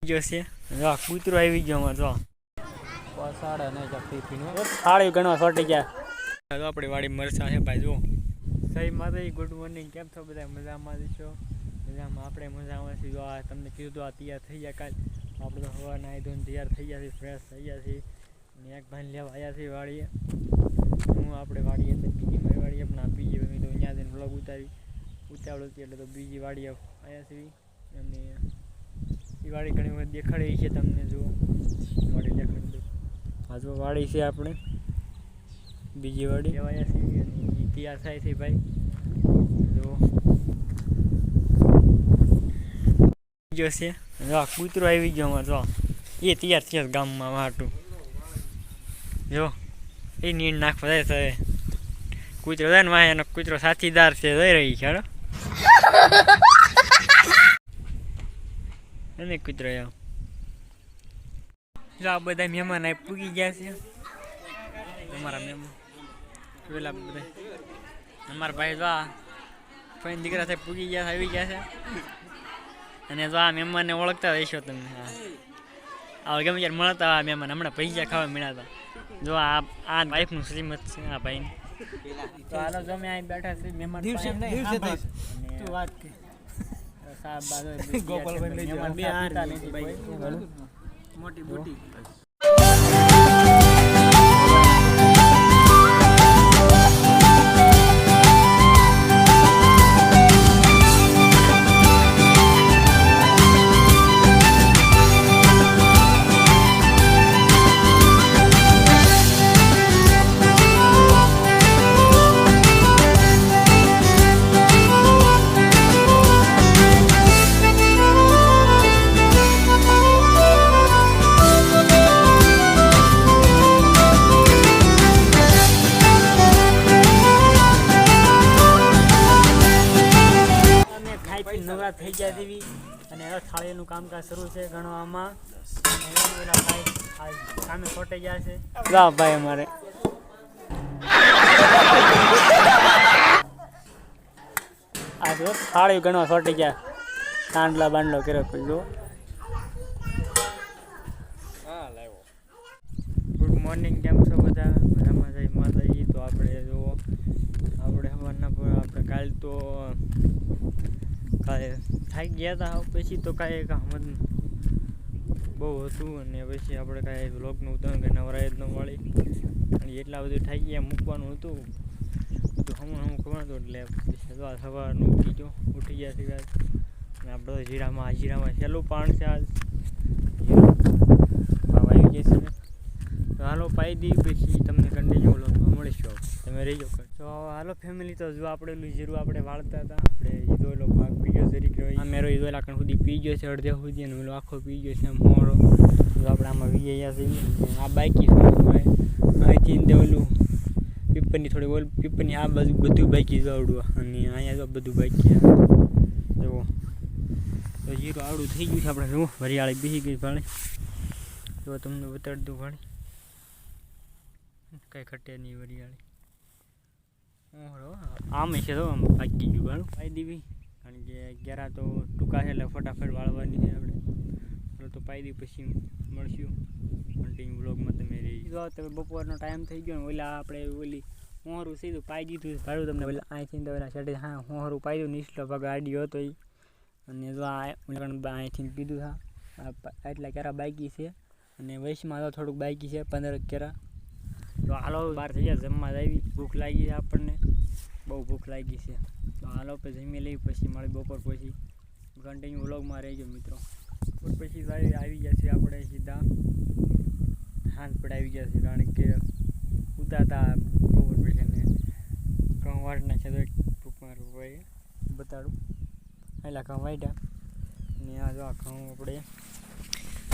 જોશે જો કૂતરો આવી ગયો અમારે જો થાળી ઘણો છોટી ગયા તો આપણી વાડી મરસા છે ભાઈ જો સહી માતાજી ગુડ મોર્નિંગ કેમ છો બધા મજામાં છો મજામાં આપણે મજામાં છીએ જો આ તમને કીધું તો આ તૈયાર થઈ ગયા કાલ આપણે તો હવા નાહી ધોઈને તૈયાર થઈ ગયા છીએ ફ્રેશ થઈ ગયા છીએ અને એક ભાઈ લેવા આવ્યા છીએ વાડીએ હું આપણે વાડીએ તો બીજી મારી વાડીએ પણ આ બીજી તો અહીંયા જઈને બ્લોગ ઉતાવળ હતી એટલે તો બીજી વાડીએ આવ્યા છીએ અને એ વાડી ઘણી વખત દેખાડી છે તમને જુઓ વાડી દેખાડી દઉં આ જો વાડી છે આપણે બીજી વાડી લેવાયા છીએ અને તૈયાર થાય છે ભાઈ જો જોશે જો કૂતરો આવી ગયો અમારે જો એ તૈયાર થયા ગામમાં વાટું જો એ નીર નાખવા જાય છે કૂતરો જાય ને વાય એનો કૂતરો સાથીદાર છે જઈ રહી છે અને કૂતરો જો આ બધા મહેમાન આ પૂગી ગયા છે અમારા મહેમાન પેલા બધા અમારા ભાઈ જો આ ફઈને દીકરા સાહેબ પૂગી ગયા આવી ગયા છે અને જો આ મહેમાનને ઓળખતા રહીશો તમે આ ગમે ત્યારે મળતા આ મહેમાન હમણાં પૈસા ખાવા મળ્યા હતા જો આ વાઈફનું શ્રીમત છે આ ભાઈ તો હાલો જો અમે અહીં બેઠા છીએ મહેમાન વાત કે સાહેબ બાજુ ગોપાલભાઈ બે આ મોટી મોટી નવરા થઈ ગયા દેવી અને હવે થાળીનું કામકાજ શરૂ છે ગણવામાં સામે છોટે ગયા છે વાહ ભાઈ અમારે આ જો થાળી ગણવા છોટી ગયા કાંડલા બાંડલો કર્યો કોઈ જો ગુડ મોર્નિંગ કેમ છો બધા મજામાં જય માતાજી તો આપણે જો આપણે હવારના પર આપણે કાલ તો કાંઈ થાકી ગયા હતા પછી તો કાંઈ કામ જ બહુ હતું અને પછી આપણે કાંઈ વ્લોગનું ઉતારણ કંઈ નવરાય જ ન મળી અને એટલા બધું થાકી ગયા મૂકવાનું હતું તો હમણાં ખબર હતું એટલે પછી તો સવારનું ઉઠી ગયા છે અને આપણે જીરામાં સહેલું પાણ છે આજ આવી જશે તો હાલો પાઈ દી પછી તમને કન્ટિન્યુ વ્લોગમાં મળીશું તમે રહી જાઓ તો હાલો ફેમિલી તો જો આપણે જીરું આપણે વાળતા હતા આપણે ઈદોલો ભાગ પી ગયો તરીકે આ મેરો ઈદોલ આખણ સુધી પી ગયો છે અડધે સુધી અને પેલો આખો પી ગયો છે આમ મોડો તો આપણે આમાં વી ગયા છીએ આ બાઈકી અહીંથી દેવલું પીપરની થોડી ઓલ પીપરની આ બાજુ બધું બાઈકી આવડું અને અહીંયા જો બધું બાઈકી જુઓ તો જીરું આવડું થઈ ગયું છે આપણે જુઓ વરિયાળી બેસી ગઈ ભાણી જો તમને બતાડી દઉં ભાણી કઈ ખટે નહીં વરિયાળી આમ છે તો આમ પાકી ગયું ઘણું પાઈ દેવી કારણ કે ઘેરા તો ટૂંકા છે એટલે ફટાફટ વાળવાની છે આપણે તો પાઈ દી પછી મળશું કન્ટિન્યુ બ્લોગમાં તમે રહી જો તમે બપોરનો ટાઈમ થઈ ગયો ને ઓલા આપણે ઓલી હોરું સીધું પાઈ દીધું ભાડું તમને ઓલા અહીંથી તો ઓલા સાઈડે હા હોરું પાઈ દઉં નીચલો ભાગ આડ્યો હતો એ અને જો આ અહીંથી પીધું હા એટલા કેરા બાઈકી છે અને વૈશમાં તો થોડુંક બાઈકી છે 15 કેરા તો હાલો બહાર થઈ જાય જમવા આવી ભૂખ લાગી છે આપણને બહુ ભૂખ લાગી છે તો હાલો પછી જમી લઈ પછી મારી બપોર પછી કન્ટિન્યુ વ્લોગમાં રહેજો મિત્રો બપોર પછી આવી ગયા છે આપણે સીધા હાથ પર આવી ગયા છે કારણ કે ઉતારતા બપોર પછી ને ઘઉં વાટના છે તો એક ટૂંકમાં ભાઈ બતાડું પહેલાં ઘઉં વાટ્યા અને આ જો ઘઉં આપણે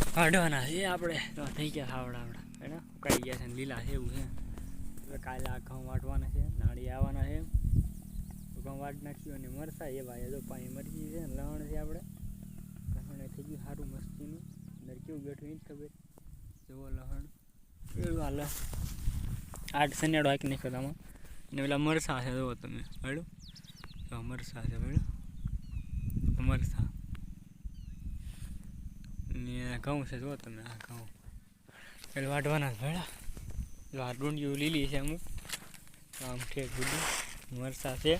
કાઢવાના છે આપણે તો થઈ ગયા આવડા હેને ઉકાળી ગયા છે ને લીલા છે એવું છે કાલે આ ઘઉં વાટવાના છે નાળી આવવાના છે ઘઉં વાટ નાખ્યું અને મરસા એ ભાઈ જો પાણી મરચી છે લણ છે આપણે લહણ થઈ ગયું સારું મસ્તીનું અંદર કેવું બેઠું એ જ ખબર જુઓ લહણ એવું હાલ 8 સનેડો હાકી નાખ્યો આમાં ને પેલા મરસા છે જુઓ તમે હળું મરસા છે હળું મરસા ને ઘઉં છે જો તમે આ ઘઉં એટલે વાટવાના ભેળા જો આ ડુંડિયું લીલી છે અમુક આમ ઠેક બધું મરસા છે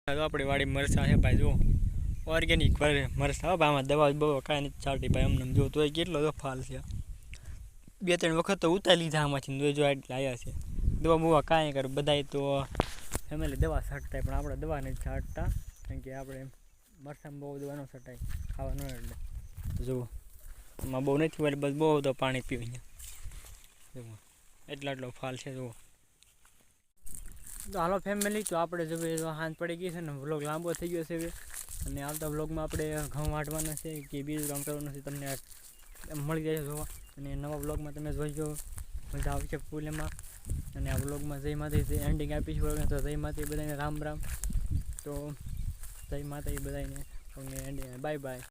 આપણી વાડી મરસા છે ભાઈ જો ઓર્ગેનિક મરસા હો ભાઈ આમાં દવા બહુ કાંઈ નથી ચાલતી ભાઈ અમને જો તોય કેટલો તો ફાલ છે 2-3 વખત તો ઉતારી લીધા આમાંથી જો એટલે આવ્યા છે દવા બવા કાંઈ કરું બધાય તો ફેમિલી દવા છાંટતા પણ આપણે દવા નથી છાંટતા કારણ કે આપણે મરસામાં બહુ દવા ન છટાય ખાવા ન એટલે જુઓ એમાં બહુ નથી હોય બસ બહુ તો પાણી પીવું જુઓ એટલો ફાલ છે જુઓ તો હાલો ફેમિલી તો આપણે જો હાંજ પડી ગઈ છે ને વ્લોગ લાંબો થઈ ગયો છે હવે અને આવતા વ્લોગમાં આપણે ઘઉં વાટવાના છે કે બીજું કામ કરવાનું છે તમને મળી જાય જોવા અને નવા વ્લોગમાં તમે જોઈજો મજા આવશે ફૂલ એમાં અને આ વ્લોગમાં જય માતાજી એન્ડિંગ આપીશું તો જય માતાજી બધાને રામ રામ તો જય માતાજી બધાને એન્ડિંગ બાય બાય